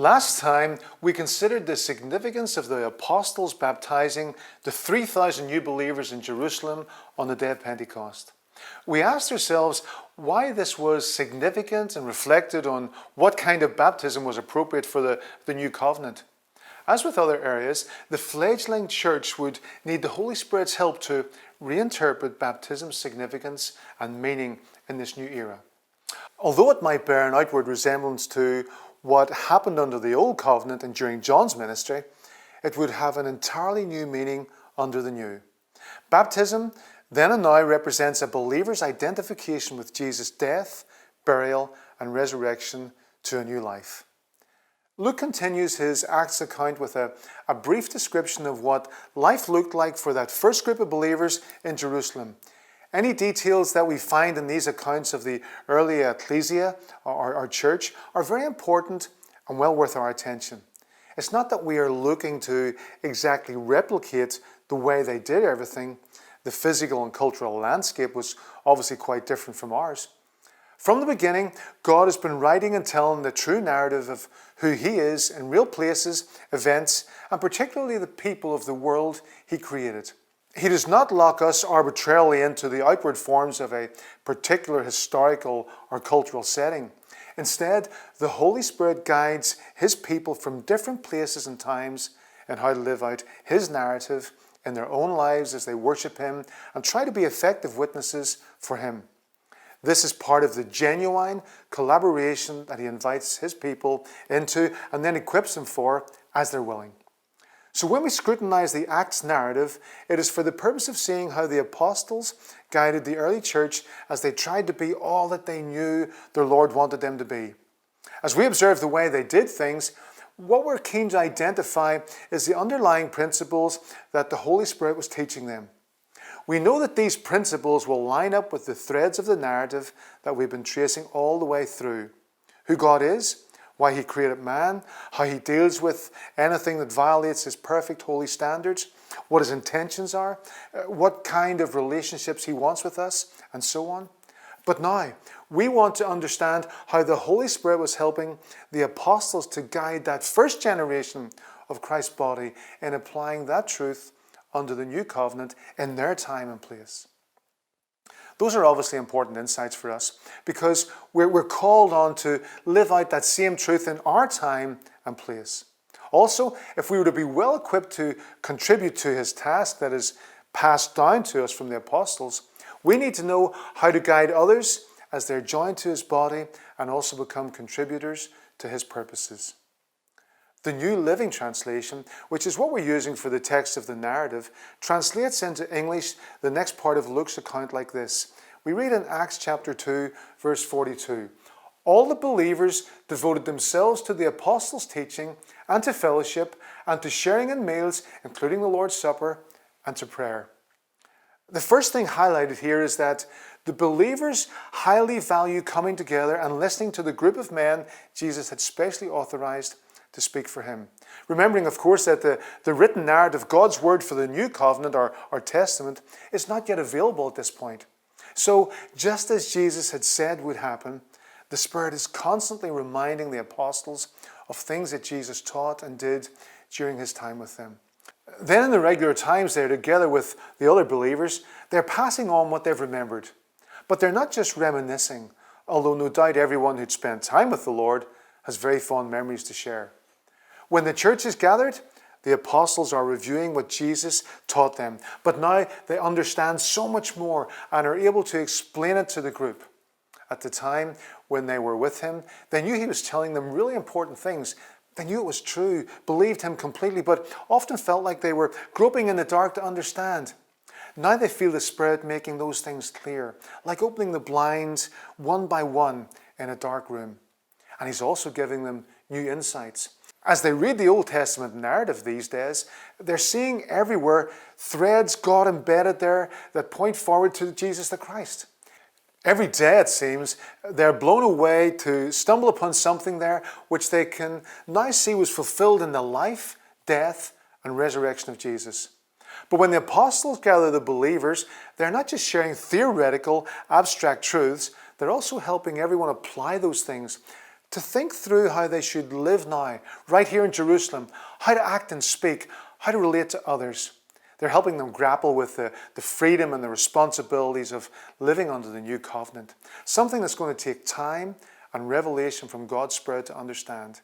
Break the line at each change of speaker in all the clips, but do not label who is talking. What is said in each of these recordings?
Last time, we considered the significance of the apostles baptizing the 3,000 new believers in Jerusalem on the day of Pentecost. We asked ourselves why this was significant and reflected on what kind of baptism was appropriate for the new covenant. As with other areas, the fledgling church would need the Holy Spirit's help to reinterpret baptism's significance and meaning in this new era. Although it might bear an outward resemblance to what happened under the Old Covenant and during John's ministry, it would have an entirely new meaning under the New. Baptism, then and now, represents a believer's identification with Jesus' death, burial, and resurrection to a new life. Luke continues his Acts account with a brief description of what life looked like for that first group of believers in Jerusalem. Any details that we find in these accounts of the early ecclesia, or church, are very important and well worth our attention. It's not that we are looking to exactly replicate the way they did everything. The physical and cultural landscape was obviously quite different from ours. From the beginning, God has been writing and telling the true narrative of who He is in real places, events, and particularly the people of the world He created. He does not lock us arbitrarily into the outward forms of a particular historical or cultural setting. Instead, the Holy Spirit guides His people from different places and times in how to live out His narrative in their own lives as they worship Him and try to be effective witnesses for Him. This is part of the genuine collaboration that He invites His people into and then equips them for as they're willing. So when we scrutinize the Acts narrative, it is for the purpose of seeing how the apostles guided the early church as they tried to be all that they knew their Lord wanted them to be. As we observe the way they did things, what we're keen to identify is the underlying principles that the Holy Spirit was teaching them. We know that these principles will line up with the threads of the narrative that we've been tracing all the way through. Who God is, why He created man, how He deals with anything that violates His perfect holy standards, what His intentions are, what kind of relationships He wants with us, and so on. But now, we want to understand how the Holy Spirit was helping the apostles to guide that first generation of Christ's body in applying that truth under the new covenant in their time and place. Those are obviously important insights for us because we're called on to live out that same truth in our time and place. Also, if we were to be well equipped to contribute to His task that is passed down to us from the apostles, we need to know how to guide others as they're joined to His body and also become contributors to His purposes. The New Living Translation, which is what we're using for the text of the narrative, translates into English the next part of Luke's account like this. We read in Acts chapter 2, verse 42. All the believers devoted themselves to the apostles' teaching and to fellowship and to sharing in meals, including the Lord's Supper, and to prayer. The first thing highlighted here is that the believers highly value coming together and listening to the group of men Jesus had specially authorized to speak for Him. Remembering, of course, that the written narrative, God's word for the new covenant or testament, is not yet available at this point. So, just as Jesus had said would happen, the Spirit is constantly reminding the apostles of things that Jesus taught and did during His time with them. Then in the regular times they're together with the other believers, they're passing on what they've remembered. But they're not just reminiscing, although no doubt everyone who'd spent time with the Lord has very fond memories to share. When the church is gathered, the apostles are reviewing what Jesus taught them. But now they understand so much more and are able to explain it to the group. At the time when they were with Him, they knew He was telling them really important things. They knew it was true, believed Him completely, but often felt like they were groping in the dark to understand. Now they feel the Spirit making those things clear, like opening the blinds one by one in a dark room. And He's also giving them new insights. As they read the Old Testament narrative these days, they're seeing everywhere threads God embedded there that point forward to Jesus the Christ. Every day, it seems, they're blown away to stumble upon something there which they can now see was fulfilled in the life, death, and resurrection of Jesus. But when the apostles gather the believers, they're not just sharing theoretical, abstract truths, they're also helping everyone apply those things to think through how they should live now, right here in Jerusalem, how to act and speak, how to relate to others. They're helping them grapple with the freedom and the responsibilities of living under the new covenant, something that's going to take time and revelation from God's Spirit to understand.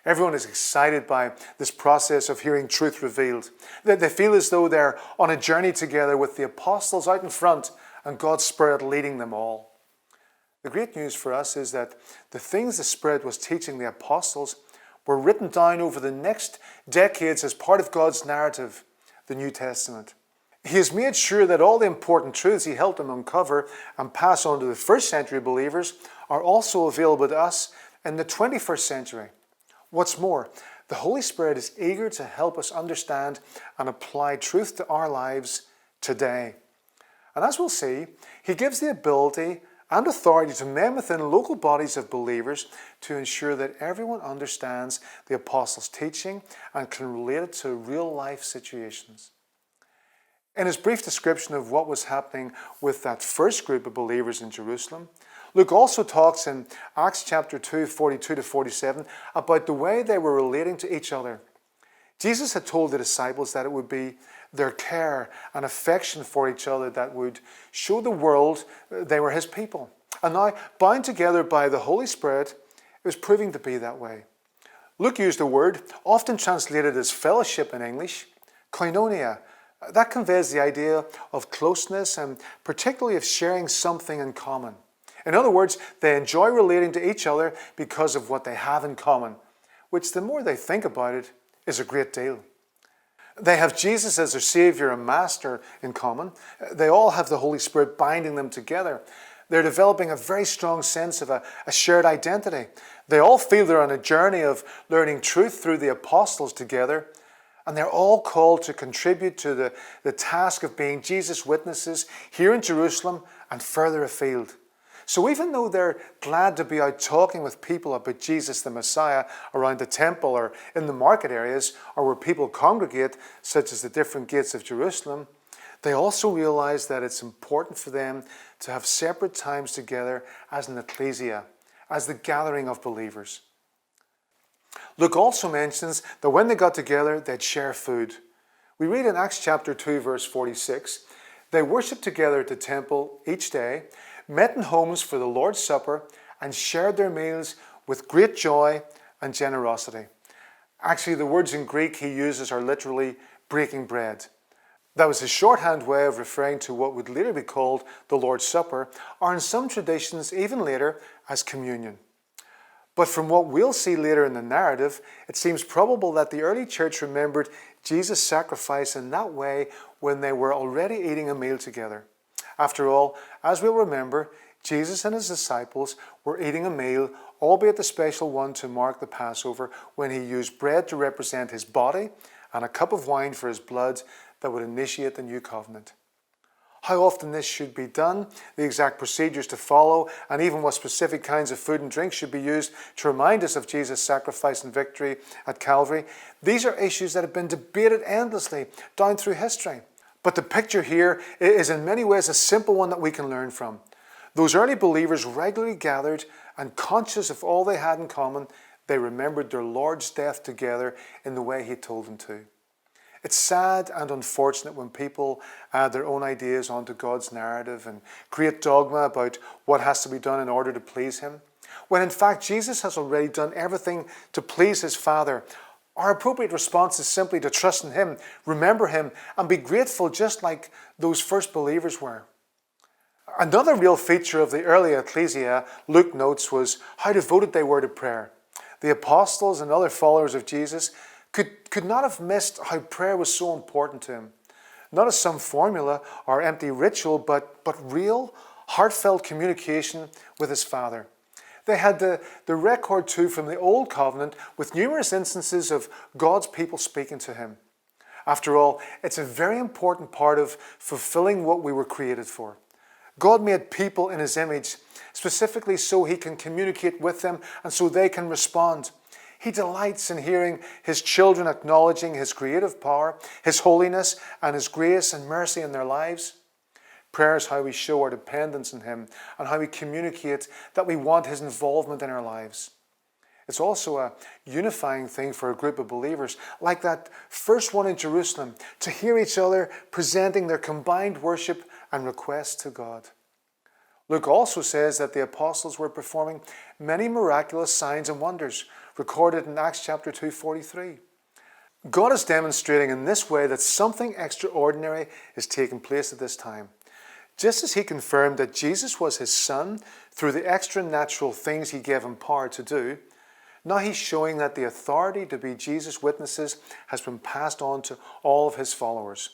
Everyone is excited by this process of hearing truth revealed. They feel as though they're on a journey together with the apostles out in front and God's Spirit leading them all. The great news for us is that the things the Spirit was teaching the apostles were written down over the next decades as part of God's narrative, the New Testament. He has made sure that all the important truths he helped them uncover and pass on to the first century believers are also available to us in the 21st century. What's more, the Holy Spirit is eager to help us understand and apply truth to our lives today. And as we'll see, he gives the ability and authority to men within local bodies of believers to ensure that everyone understands the apostles' teaching and can relate it to real life situations. In his brief description of what was happening with that first group of believers in Jerusalem, Luke also talks in Acts chapter 2, 42 to 47 about the way they were relating to each other. Jesus had told the disciples that it would be their care and affection for each other that would show the world they were his people. And now, bound together by the Holy Spirit, it was proving to be that way. Luke used a word, often translated as fellowship in English, koinonia. That conveys the idea of closeness and particularly of sharing something in common. In other words, they enjoy relating to each other because of what they have in common, which the more they think about it, is a great deal. They have Jesus as their Savior and Master in common. They all have the Holy Spirit binding them together. They're developing a very strong sense of a shared identity. They all feel they're on a journey of learning truth through the apostles together. And they're all called to contribute to the task of being Jesus' witnesses here in Jerusalem and further afield. So even though they're glad to be out talking with people about Jesus the Messiah around the temple or in the market areas or where people congregate, such as the different gates of Jerusalem, they also realize that it's important for them to have separate times together as an ecclesia, as the gathering of believers. Luke also mentions that when they got together, they'd share food. We read in Acts chapter 2, verse 46, they worshipped together at the temple each day, met in homes for the Lord's Supper, and shared their meals with great joy and generosity. Actually, the words in Greek he uses are literally breaking bread. That was his shorthand way of referring to what would later be called the Lord's Supper, or in some traditions even later as communion. But from what we'll see later in the narrative, it seems probable that the early church remembered Jesus' sacrifice in that way when they were already eating a meal together. After all, as we'll remember, Jesus and his disciples were eating a meal, albeit the special one to mark the Passover, when he used bread to represent his body and a cup of wine for his blood that would initiate the new covenant. How often this should be done, the exact procedures to follow, and even what specific kinds of food and drink should be used to remind us of Jesus' sacrifice and victory at Calvary, these are issues that have been debated endlessly down through history. But the picture here is in many ways a simple one that we can learn from. Those early believers regularly gathered and conscious of all they had in common, they remembered their Lord's death together in the way he told them to. It's sad and unfortunate when people add their own ideas onto God's narrative and create dogma about what has to be done in order to please him, when in fact Jesus has already done everything to please his Father. Our appropriate response is simply to trust in him, remember him, and be grateful just like those first believers were. Another real feature of the early ecclesia, Luke notes, was how devoted they were to prayer. The apostles and other followers of Jesus could not have missed how prayer was so important to him. Not as some formula or empty ritual, but real, heartfelt communication with his Father. They had the record too from the Old Covenant with numerous instances of God's people speaking to him. After all, it's a very important part of fulfilling what we were created for. God made people in his image, specifically so he can communicate with them and so they can respond. He delights in hearing his children acknowledging his creative power, his holiness, and his grace and mercy in their lives. Prayer is how we show our dependence on him and how we communicate that we want his involvement in our lives. It's also a unifying thing for a group of believers, like that first one in Jerusalem, to hear each other presenting their combined worship and requests to God. Luke also says that the apostles were performing many miraculous signs and wonders, recorded in Acts chapter 2:43. God is demonstrating in this way that something extraordinary is taking place at this time. Just as he confirmed that Jesus was his son through the extra-natural things he gave him power to do, now he's showing that the authority to be Jesus' witnesses has been passed on to all of his followers.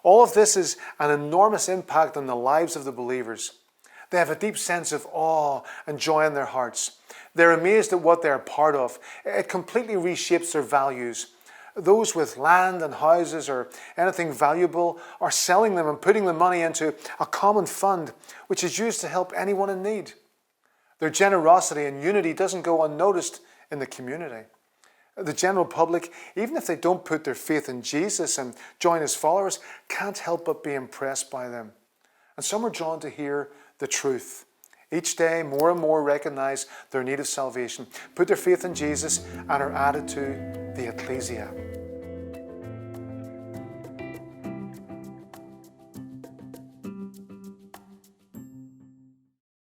All of this is an enormous impact on the lives of the believers. They have a deep sense of awe and joy in their hearts. They're amazed at what they're part of. It completely reshapes their values. Those with land and houses or anything valuable are selling them and putting the money into a common fund which is used to help anyone in need. Their generosity and unity doesn't go unnoticed in the community. The general public, even if they don't put their faith in Jesus and join his followers, can't help but be impressed by them. And some are drawn to hear the truth. Each day, more and more recognize their need of salvation, put their faith in Jesus, and are added to the ecclesia.